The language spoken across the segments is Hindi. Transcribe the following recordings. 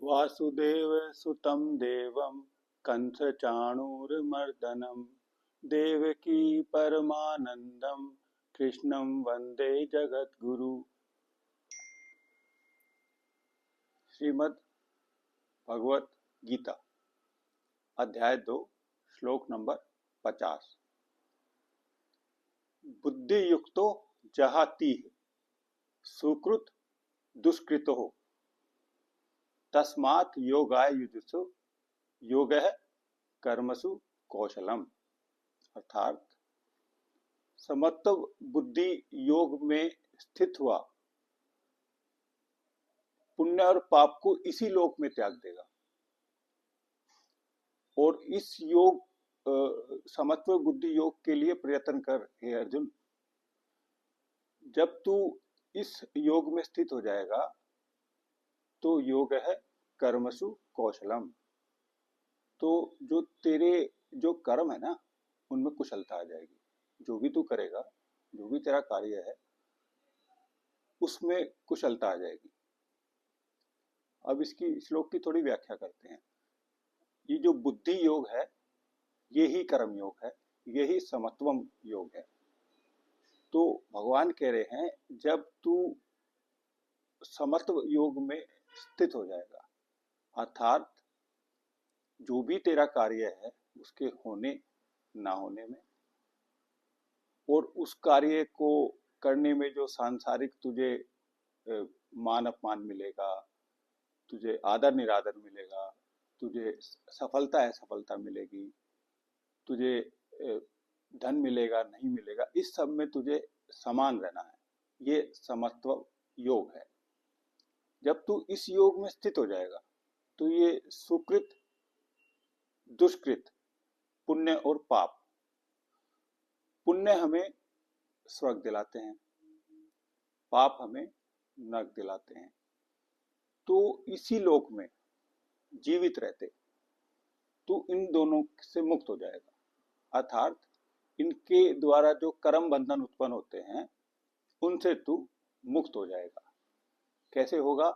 वासुदेव सुतं देवं कंसचाणूरमर्दनं देवकी परमानंदं कृष्णं वंदे जगद्गुरु। श्रीमद् भगवत गीता अध्याय 2 श्लोक नंबर 50। बुद्धि युक्तो जहाति सुकृत दुष्कृतो तस्मात् योगाय युजुत्सु योगः कर्मसु कौशलम। अर्थात समत्व बुद्धि योग में स्थित हुआ पुण्य और पाप को इसी लोक में त्याग देगा। और इस योग समत्व बुद्धि योग के लिए प्रयत्न कर हे अर्जुन। जब तू इस योग में स्थित हो जाएगा तो योग है कर्मसु कौशलम। तो जो तेरे जो कर्म है ना उनमें कुशलता आ जाएगी। जो भी तू करेगा, जो भी तेरा कार्य है उसमें कुशलता आ जाएगी। अब इसकी श्लोक की थोड़ी व्याख्या करते हैं। ये जो बुद्धि योग है ये ही कर्म योग है, यही समत्वम योग है। तो भगवान कह रहे हैं जब तू समत्व योग में स्थित हो जाएगा, अर्थात जो भी तेरा कार्य है उसके होने ना होने में और उस कार्य को करने में जो सांसारिक तुझे मान अपमान मिलेगा, तुझे आदर निरादर मिलेगा, तुझे सफलता है सफलता मिलेगी, तुझे धन मिलेगा नहीं मिलेगा, इस सब में तुझे समान रहना है। ये समत्व योग है। जब तू इस योग में स्थित हो जाएगा तो ये सुकृत दुष्कृत पुण्य और पाप, पुण्य हमें स्वर्ग दिलाते हैं, पाप हमें नरक दिलाते हैं। तो इसी लोक में जीवित रहते तू इन दोनों से मुक्त हो जाएगा। अर्थात इनके द्वारा जो कर्म बंधन उत्पन्न होते हैं उनसे तू मुक्त हो जाएगा। कैसे होगा?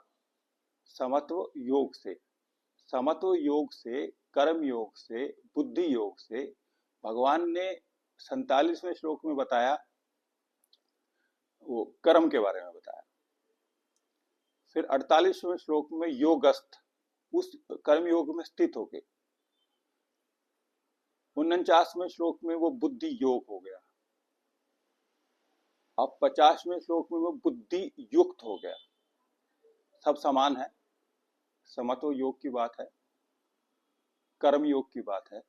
समत्व योग से। समत्व योग से, कर्म योग से, बुद्धि योग से। भगवान ने 47वें श्लोक में बताया, वो कर्म के बारे में बताया। फिर 48वें श्लोक में योगस्थ, उस कर्म योग में स्थित होके। 49वें श्लोक में वो बुद्धि योग हो गया। अब 50वें श्लोक में वो बुद्धि युक्त हो गया। सब समान है। समत्व योग की बात है, कर्म योग की बात है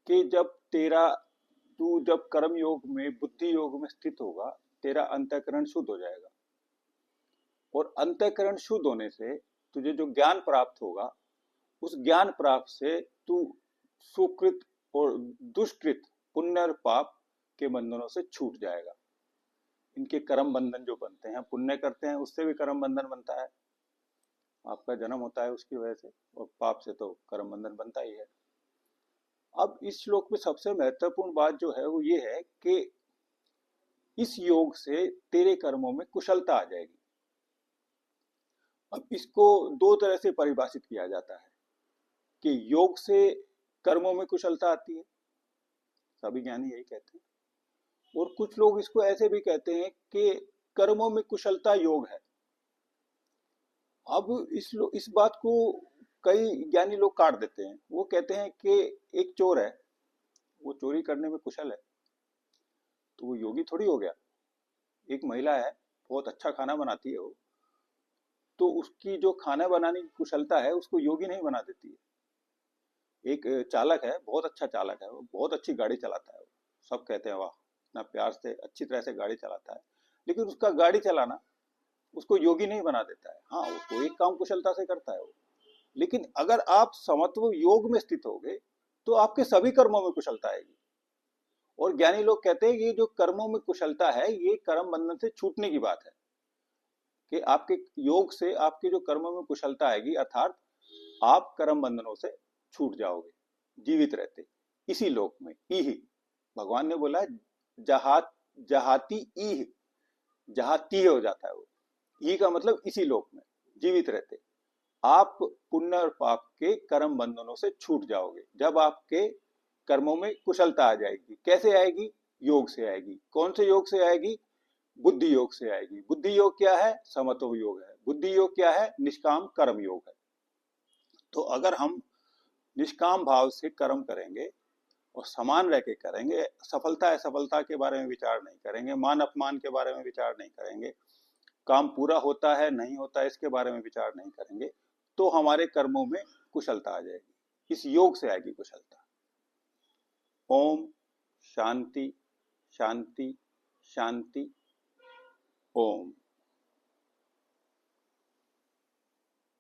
कि जब तू जब कर्म योग में, बुद्धि योग में स्थित होगा, तेरा अंतःकरण शुद्ध हो जाएगा। और अंतःकरण शुद्ध होने से तुझे जो ज्ञान प्राप्त होगा, उस ज्ञान प्राप्त से तू सुकृत और दुष्कृत, पुण्य और पाप के बंधनों से छूट जाएगा। इनके कर्म बंधन जो बनते हैं, पुण्य करते हैं उससे भी कर्म बंधन बनता है, आपका जन्म होता है उसकी वजह से, और पाप से तो कर्म बंधन बनता ही है। अब इस श्लोक में सबसे महत्वपूर्ण बात जो है वो ये है कि इस योग से तेरे कर्मों में कुशलता आ जाएगी। अब इसको दो तरह से परिभाषित किया जाता है कि योग से कर्मों में कुशलता आती है, सभी ज्ञानी यही कहते हैं। और कुछ लोग इसको ऐसे भी कहते हैं कि कर्मों में कुशलता योग है। अब इस बात को कई ज्ञानी लोग काट देते हैं। वो कहते हैं कि एक चोर है, वो चोरी करने में कुशल है, तो वो योगी थोड़ी हो गया। एक महिला है, बहुत अच्छा खाना बनाती है वो, तो उसकी जो खाना बनाने की कुशलता है उसको योगी नहीं बना देती है। एक चालक है, बहुत अच्छा चालक है, वो बहुत अच्छी गाड़ी चलाता है, सब कहते हैं वाह इतना प्यार से अच्छी तरह से गाड़ी चलाता है, लेकिन उसका गाड़ी चलाना उसको योगी नहीं बना देता है। हाँ, उसको एक काम कुशलता से करता है वो। लेकिन अगर आप समत्व योग में स्थित होगे तो आपके सभी कर्मों में कुशलता आएगी। और ज्ञानी लोग कहते हैं ये जो कर्मों में कुशलता है ये कर्म बंधन से छूटने की बात है, कि आपके योग से आपके जो कर्मों में कुशलता आएगी, अर्थात आप कर्म बंधनों से छूट जाओगे जीवित रहते इसी लोक में। इह, भगवान ने बोला जहाती इह, जहाती हो जाता है वो। ई का मतलब इसी लोक में जीवित रहते। आप पुण्य और पाप के कर्म बंधनों से छूट जाओगे। जब आपके कर्मों में कुशलता आ जाएगी। कैसे आएगी? योग से आएगी। कौन से योग से आएगी? बुद्धि योग से आएगी। बुद्धि योग क्या है? समत्व योग है। बुद्धि योग क्या है? निष्काम कर्म योग है। तो अगर हम निष्काम भाव से कर्म करेंगे और समान रह के करेंगे, सफलता असफलता के बारे में विचार नहीं करेंगे, मान अपमान के बारे में विचार नहीं करेंगे, काम पूरा होता है नहीं होता इसके बारे में विचार नहीं करेंगे, तो हमारे कर्मों में कुशलता आ जाएगी। इस योग से आएगी कुशलता। ओम शांति शांति शांति। ओम।